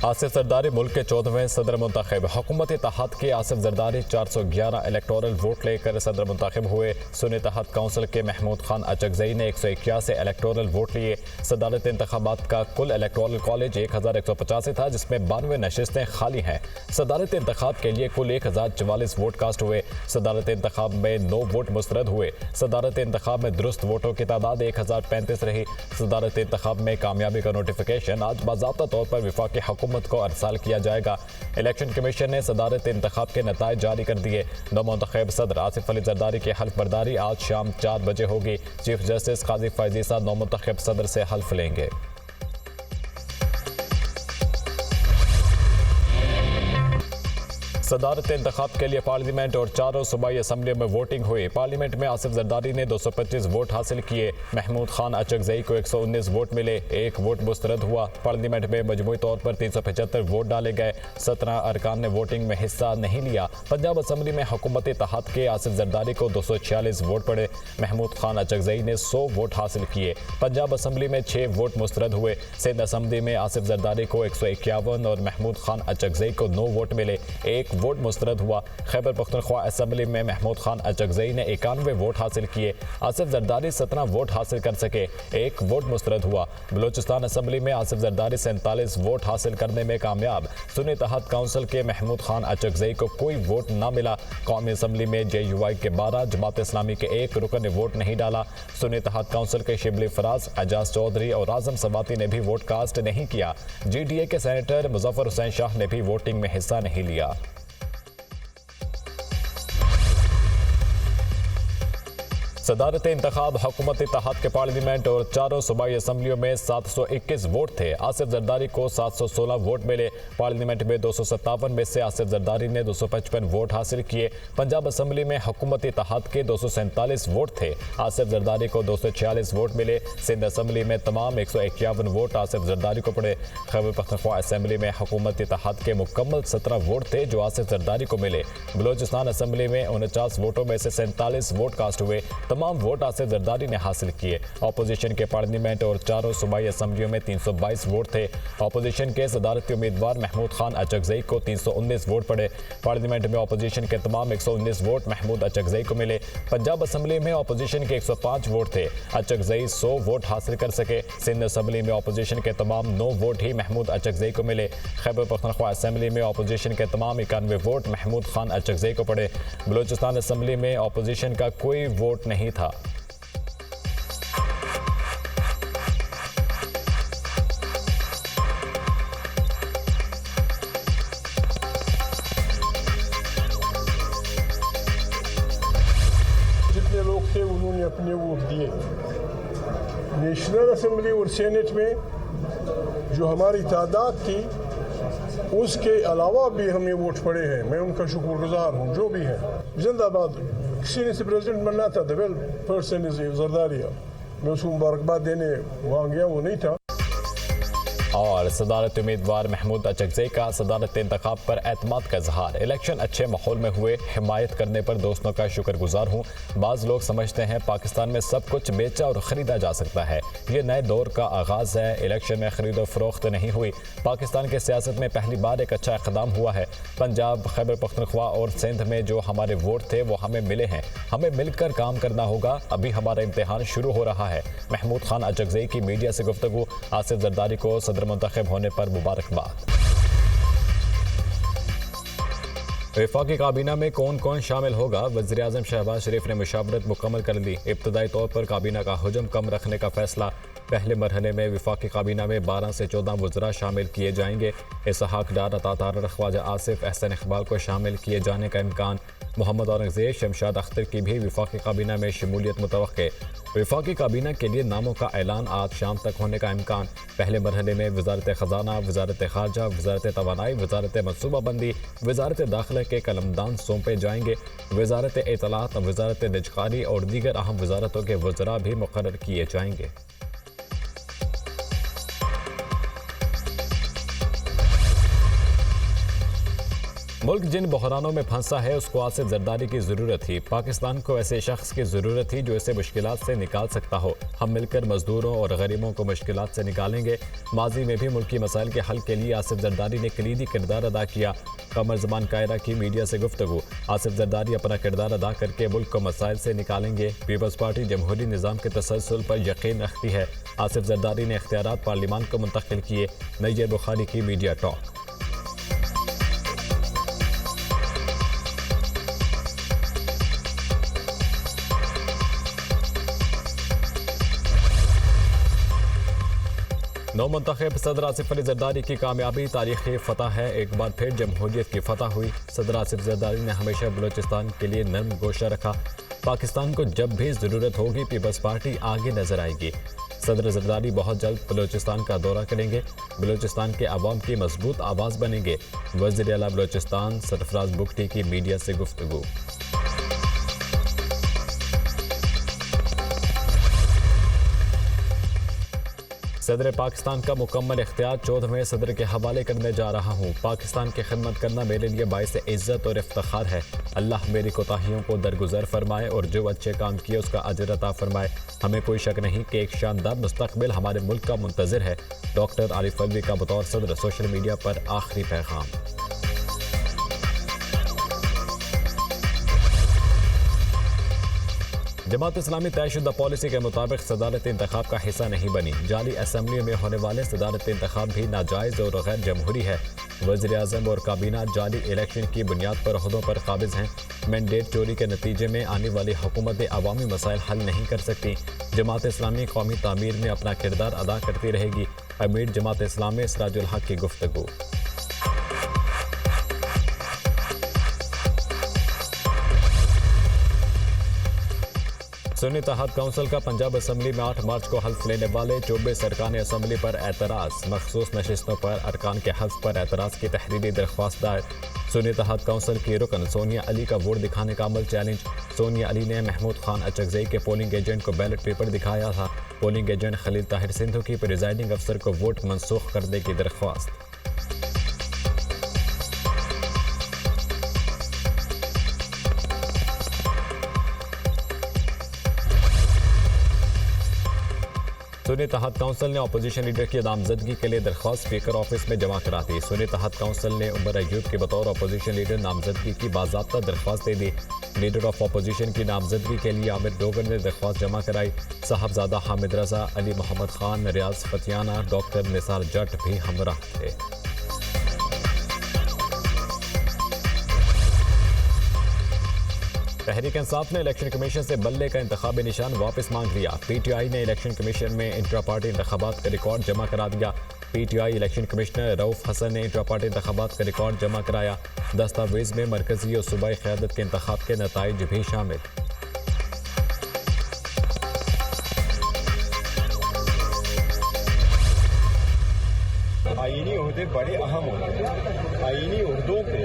आसिफ जरदारी मुल्क के 14वें सदर मुंतखब। हुकूमत इत्तेहाद के आसिफ जरदारी 411 इलेक्टोरल वोट लेकर सदर मुंतखब हुए। सुन्नी इत्तेहाद काउंसिल के महमूद खान अचकजई ने 181 इलेक्टोरल वोट लिए। सदारत इंतखाबात का कुल इलेक्टोरल कॉलेज 1185 था, जिसमें 92 नशिस्तें खाली हैं। सदारत इंतखाब के लिए कुल 1044 वोट कास्ट हुए। सदारत इंतखाब में 9 वोट मुस्तरद हुए। सदारत इंतखाब में दुरुस्त वोटों की तादाद 1035 रही। सदारत इंतखाब में कामयाबी का नोटिफिकेशन आज बाज़ाब्ता तौर पर वफाकी हुकूमत को अरसाल किया जाएगा। इलेक्शन कमीशन ने सदारत इंतखाब के नताइज जारी कर दिए। नौमुंतखब सदर आसिफ अली जरदारी की हल्फ बर्दारी आज शाम 4 बजे होगी। चीफ जस्टिस काजी फैज़ ईसा नौमुंतखब सदर से हल्फ लेंगे। सदारत इंतखाब के लिए पार्लियामेंट और चारों सूबाई असम्बलियों में वोटिंग हुई। पार्लियामेंट में आसिफ जरदारी ने 225 वोट हासिल किए। महमूद खान अचकजई को 119 वोट मिले, 1 वोट मुस्तरद हुआ। पार्लियामेंट में मजमूई तौर पर 375 वोट डाले गए। 17 अरकान ने वोटिंग में हिस्सा नहीं लिया। पंजाब असम्बली में हुकूमत इत्तेहाद के आसिफ जरदारी को 246 वोट पड़े। महमूद खान अचकजई ने 100 वोट हासिल किए। पंजाब असम्बली में 6 वोट मुस्तरद हुए। सिंध असम्बली में आसिफ जरदारी को 151 और महमूद खान अचकजई को 9 वोट मिले, 1 वोट मुस्तरद हुआ। खैबर पख्तूनख्वा असम्बली में महमूद खान अचकजई ने 91 वोट हासिल किए। आसिफ जरदारी 17 वोट हासिल कर सके, 1 वोट मुस्तरद हुआ। बलोचिस्तान असम्बली में आसिफ जरदारी 47 वोट हासिल करने में कामयाब। सुन्नी इत्तेहाद काउंसिल के महमूद खान अचकजई को कोई वोट न मिला। कौमी असम्बली में JUI के 12, जमात इस्लामी के 1 रुकन ने वोट नहीं डाला। सुन्नी इत्तेहाद काउंसिल के शिबली फराज, एजाज चौधरी और आजम सवाती ने भी वोट कास्ट नहीं किया। GDA के सेनेटर मुजफ्फर हुसैन शाह ने भी वोटिंग में हिस्सा नहीं लिया। सदारत इंतखाब हुकूमत इत्तेहाद के पार्लियामेंट और चारों सूबाई असम्बलियों में 721 वोट थे। आसिफ जरदारी को 716 वोट मिले। पार्लियामेंट में 257 में से आसिफ जरदारी ने 255 वोट हासिल किए। पंजाब असम्बली में हुकूमत इत्तेहाद के 247 वोट थे। आसिफ जरदारी को 246 वोट मिले। सिंध असम्बली में तमाम 151 वोट आसिफ जरदारी को पड़े। खैबर पख्तूनख्वा असम्बली में हुकूमत इत्तेहाद के मुकम्मल 17 वोट थे जो आसिफ जरदारी को मिले। बलोचिस्तान असम्बली में 49 वोटों में से 47 वोट कास्ट हुए। तमाम वोट आसिफ जरदारी ने हासिल किए। अपोजिशन के पार्लियामेंट और चारों सूबाई असम्बलियों में 322 वोट थे। अपोजिशन के सदारती उम्मीदवार महमूद खान अचकजई को 319 वोट पड़े। पार्लियामेंट में अपोजिशन के तमाम 119 वोट महमूद अचकजई को मिले। पंजाब असम्बली में अपोजिशन के 105 वोट थे। अचकजई 100 वोट हासिल कर सके। सिंध असम्बली में अपोजिशन के तमाम 9 वोट ही महमूद अचकजई को मिले। खैबर पख्तूनख्वा असम्बली में अपोजिशन के तमाम 91 वोट महमूद खान अचकजई को पड़े। बलोचिस्तान असम्बली में अपोजिशन का कोई वोट नहीं था। जितने लोग थे उन्होंने अपने वोट दिए। नेशनल असेंबली और सेनेट में जो हमारी तादाद थी उसके अलावा भी हमें वोट पड़े हैं। मैं उनका शुक्रगुजार हूँ जो भी है। जिंदाबाद। किसी ने से प्रेसिडेंट बनना था, the well person is Zardari. मैं उसको मुबारकबाद देने वहाँ गया, वो नहीं था। और सदारत उम्मीदवार महमूद अचकजई का सदारत इंतखाब पर एतमाद का इजहार। इलेक्शन अच्छे माहौल में हुए, हिमायत करने पर दोस्तों का शुक्रगुजार हूँ। बाज़ लोग समझते हैं पाकिस्तान में सब कुछ बेचा और ख़रीदा जा सकता है। ये नए दौर का आगाज़ है। इलेक्शन में खरीदो फरोख्त नहीं हुई। पाकिस्तान की सियासत में पहली बार एक अच्छा इक़दाम हुआ है। पंजाब, खैबर पख्तूनख्वा और सिंध में जो हमारे वोट थे वो हमें मिले हैं। हमें मिलकर काम करना होगा। अभी हमारा इम्तिहान शुरू हो रहा है। महमूद खान अचकजई की मीडिया से गुफ्तगू। आसिफ जरदारी को सदर मुंतखब होने पर मुबारकबाद। वफाकी काबीना में कौन कौन शामिल होगा? वज़ीर आज़म शहबाज शरीफ ने मुशावरत मुकम्मल कर ली। इब्तदाई तौर पर काबीना का हुजम कम रखने का फैसला। पहले मरहले में वफाकी काबीना में 12 से 14 वज़रा शामिल किए जाएंगे। इसहाक डार, अता तारर, ख्वाजा आसिफ, एहसन इकबाल को शामिल किए जाने का इम्कान। मोहम्मद औरंगज़ेब, शमशाद अख्तर की भी वफाकी काबीना में शमूलियत मुतवक्के। वफाकी काबीना के लिए नामों का ऐलान आज शाम तक होने का इम्कान। पहले मरहले में वजारत ख़जाना, वजारत खारजा, वजारत तवानाई, वजारत मनसूबाबंदी, वजारत दाखिला के कलमदान सौंपे जाएंगे। वजारत इत्तलात, वजारत निजकारी और दीगर अहम वजारतों के वज़रा भी मुक़र्रर किए जाएंगे। मुल्क जिन बहरानों में फंसा है उसको आसिफ जरदारी की ज़रूरत थी। पाकिस्तान को ऐसे शख्स की ज़रूरत थी जो इसे मुश्किलात से निकाल सकता हो। हम मिलकर मजदूरों और गरीबों को मुश्किलात से निकालेंगे। माजी में भी मुल्की मसाइल के हल के लिए आसिफ जरदारी ने कलीदी किरदार अदा किया। कमर ज़मान कायरा की मीडिया से गुफ्तगू। आसिफ जरदारी अपना किरदार अदा करके मुल्क को मसाइल से निकालेंगे। पीपल्स पार्टी जमहूरी निज़ाम के तसलसल पर यकीन रखती है। आसिफ जरदारी ने इख्तियारात पार्लिमान को मुंतकिल किए। नैयर बुखारी की मीडिया टॉक। नौ मुंतखब सदर आसिफ अली जरदारी की कामयाबी तारीखी फतह है। एक बार फिर जमहूरियत की फतह हुई। सदर आसिफ जरदारी ने हमेशा बलूचिस्तान के लिए नर्म गोशा रखा। पाकिस्तान को जब भी ज़रूरत होगी पीपल्स पार्टी आगे नजर आएगी। सदर जरदारी बहुत जल्द बलूचिस्तान का दौरा करेंगे। बलूचिस्तान के अवाम की मजबूत आवाज़ बनेंगे। वज़ीर आला बलूचिस्तान सरफराज बुगटी की मीडिया से गुफ्तगू। सदर पाकिस्तान का मुकम्मल इख्तियार 14वें सदर के हवाले करने जा रहा हूँ। पाकिस्तान की खिदमत करना मेरे लिए बाइस इज़्ज़त और इफ्तिखार है। अल्लाह मेरी कोताहियों को दरगुजर फरमाए और जो अच्छे काम किए उसका अजर अता फरमाए। हमें कोई शक नहीं कि एक शानदार मुस्तकबिल हमारे मुल्क का मुंतज़िर है। डॉक्टर आरिफ अलवी का बतौर सदर सोशल मीडिया पर आखिरी पैगाम। जमात इस्लामी तयशुदा पॉलिसी के मुताबिक सदारती इंतखाब का हिस्सा नहीं बनी। जाली असम्बली में होने वाले सदारती इंतखाब भी नाजायज़ और गैर जमहूरी है। वज़ीर आज़म और काबीना जाली इलेक्शन की बुनियाद पर ओहदों पर काबिज हैं। मैंडेट चोरी के नतीजे में आने वाली हुकूमतें अवामी मसाइल हल नहीं कर सकती। जमात इस्लामी कौमी तामीर में अपना किरदार अदा करती रहेगी। अमीर जमात इस्लामी सिराजुल हक की गुफ्तगू। सुन्नी इत्तेहाद काउंसिल का पंजाब असम्बली में 8 मार्च को हल्फ लेने वाले 24 अरकान असम्बली पर एतराज़। मखसूस नशिस्तों पर अरकान के हल्फ पर एतराज़ की तहरीरी दरख्वास्त दायर। सुन्नी इत्तेहाद काउंसिल की रुकन सोनिया अली का वोट दिखाने का अमल चैलेंज। सोनिया अली ने महमूद खान अचकजई के पोलिंग एजेंट को बैलेट पेपर दिखाया था। पोलिंग एजेंट खलील ताहिर सिंधु की प्रिजाइडिंग अफसर को वोट मनसूख करने की दरख्वास्त। सुन्नी इत्तेहाद काउंसिल ने अपोजिशन लीडर की नामजदगी के लिए दरख्वास्त स्पीकर ऑफिस में जमा करा दी। सुन्नी इत्तेहाद काउंसिल ने उमर अयूब के बतौर अपोजिशन लीडर नामजदगी की बाज़ाब्ता दरख्वास्त दे दी। लीडर ऑफ अपोजिशन की नामजदगी के लिए आमिर डोगर ने दरख्वास्त जमा कराई। साहबजादा हामिद रजा, अली मोहम्मद खान, रियाज फतियाना, डॉक्टर निसार जट भी हमराह थे। तहरीक इंसाफ ने इलेक्शन कमीशन से बल्ले का इंतखाबी निशान वापस मांग लिया। पीटीआई ने इलेक्शन कमीशन में इंट्रा पार्टी इंतखाबात का रिकॉर्ड जमा करा दिया। पीटीआई इलेक्शन कमिश्नर रऊफ हसन ने इंट्रा पार्टी इंतखाबात का रिकॉर्ड जमा कराया। दस्तावेज में मरकजी और सूबाई क़यादत के इंतखाब के नताइज भी शामिल। आईनी ओहदे बड़े अहम होते हैं। आईनी ओहदों पे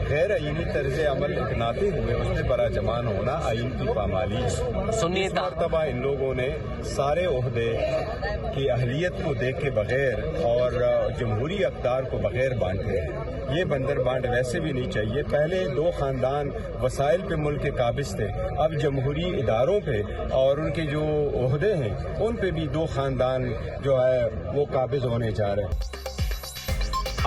गैर आईनी तर्ज अमल अपनाते हुए उसमें बरा जमान होना आइन की पामाली है। इस मरतबा इन लोगों ने सारे ओहदे की अहलियत को देख के बगैर और जमहूरी अक़दार को बगैर बांटे हैं। ये बंदर बांट वैसे भी नहीं चाहिए। पहले 2 ख़ानदान वसाइल पे मुल्क के काबिज थे, अब जमहूरी इदारों पे और उनके जो ओहदे हैं उन पे भी 2 ख़ानदान जो है वो काबिज होने जा रहे हैं।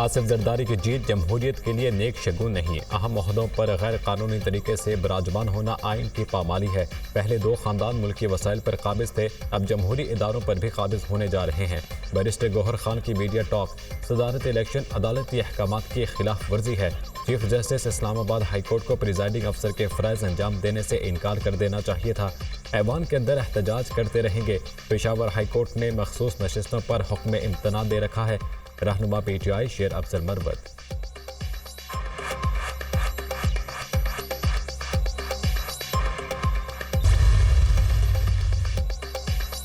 आसिफ जरदारी की जीत जमहूरियत के लिए नेक शगुन नहीं। अहम ओहदों पर गैर कानूनी तरीके से बराजमान होना आइन की पामाली है। पहले 2 ख़ानदान मुल्की वसाइल पर काबिज थे, अब जमहूरी इदारों पर भी काबिज होने जा रहे हैं। बैरिस्टर गौहर खान की मीडिया टॉक। सदारती इलेक्शन अदालती अहकामात की खिलाफ वर्जी है। Chief justice Islamabad high court को प्रिजाइडिंग अफसर के फ़राइज़ अंजाम देने से इनकार कर देना चाहिए था। ऐवान के अंदर एहतजाज करते रहेंगे। पेशावर हाई कोर्ट ने मखसूस नशिस्तों पर हुक्म इम्तना दे रखा है। रहनुमा पीटीआई शेर अफजल मरवत।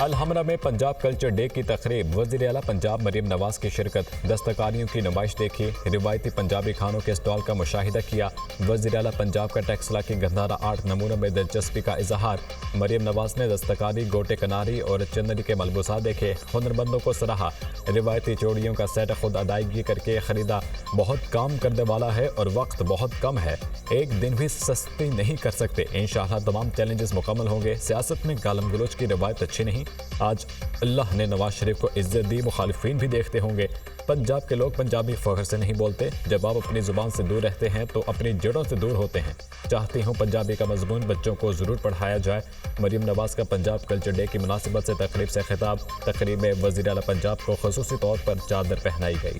अलहमरा में पंजाब कल्चर डे की तकरीब, वज़ीर आला पंजाब मरीम नवाज की शिरकत, दस्तकारियों की नुमाइश देखी, रिवायती पंजाबी खानों के स्टॉल का मुशाहिदा किया। वज़ीर आला पंजाब का टेक्सला की गंधारा आर्ट नमूनों में दिलचस्पी का इजहार। मरीम नवाज ने दस्तकारी, गोटे कनारी और चंदरी के मलबूसात देखे, हुनरमंदों को सराहा। रिवायती चूड़ियों का सेट खुद अदायगी करके खरीदा। बहुत काम करने वाला है और वक्त बहुत कम है, एक दिन भी सस्ती नहीं कर सकते। इंशाअल्लाह तमाम चैलेंजेस मुकम्मल होंगे। सियासत में गालम गलोच की रवायत अच्छी नहीं। आज अल्लाह ने नवाज शरीफ को इज्जत दी, मुखालिफिन भी देखते होंगे। पंजाब के लोग पंजाबी फख्र से नहीं बोलते। जब आप अपनी जुबान से दूर रहते हैं तो अपनी जड़ों से दूर होते हैं। चाहती हूँ पंजाबी का मजमून बच्चों को ज़रूर पढ़ाया जाए। मरीम नवाज का पंजाब कल्चर डे की मुनासिबत से तकरीब से खिताब। तकरीब में वज़ीर आला पंजाब को ख़ुसूसी तौर पर चादर पहनाई गई।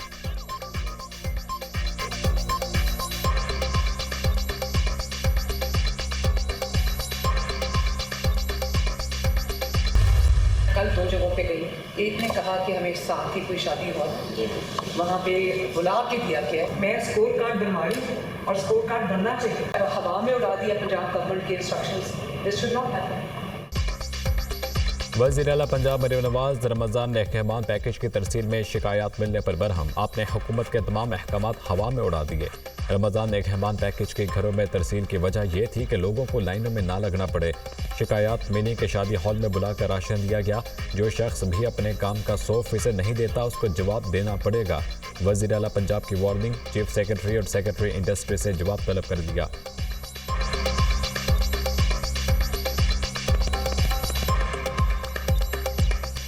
कल 2 जगहों पे गई, एक ने कहा कि हमें साथ की कोई शादी हुआ, वहाँ पे बुला के दिया गया। मैं स्कोर कार्ड बनवाई और स्कोर कार्ड बनना चाहिए, हवा में उड़ा दिया पंजाब गवर्नमेंट के instructions. This should not happen. वज़ीर आला पंजाब मरीम नवाज रमज़ान रहमान पैकेज की तरसील में शिकायत मिलने पर बरहम। आपने हुकूमत के तमाम अहकामात हवा में उड़ा दिए। रमज़ान रहमान पैकेज के घरों में तरसील की वजह यह थी कि लोगों को लाइनों में ना लगना पड़े। शिकायत मिली कि शादी हॉल में बुलाकर राशन दिया गया। जो शख्स भी अपने काम का 100% नहीं देता उसको जवाब देना पड़ेगा। वज़ीर आला पंजाब की वार्निंग, चीफ सेक्रेटरी और सेक्रेटरी इंडस्ट्री से जवाब तलब कर दिया।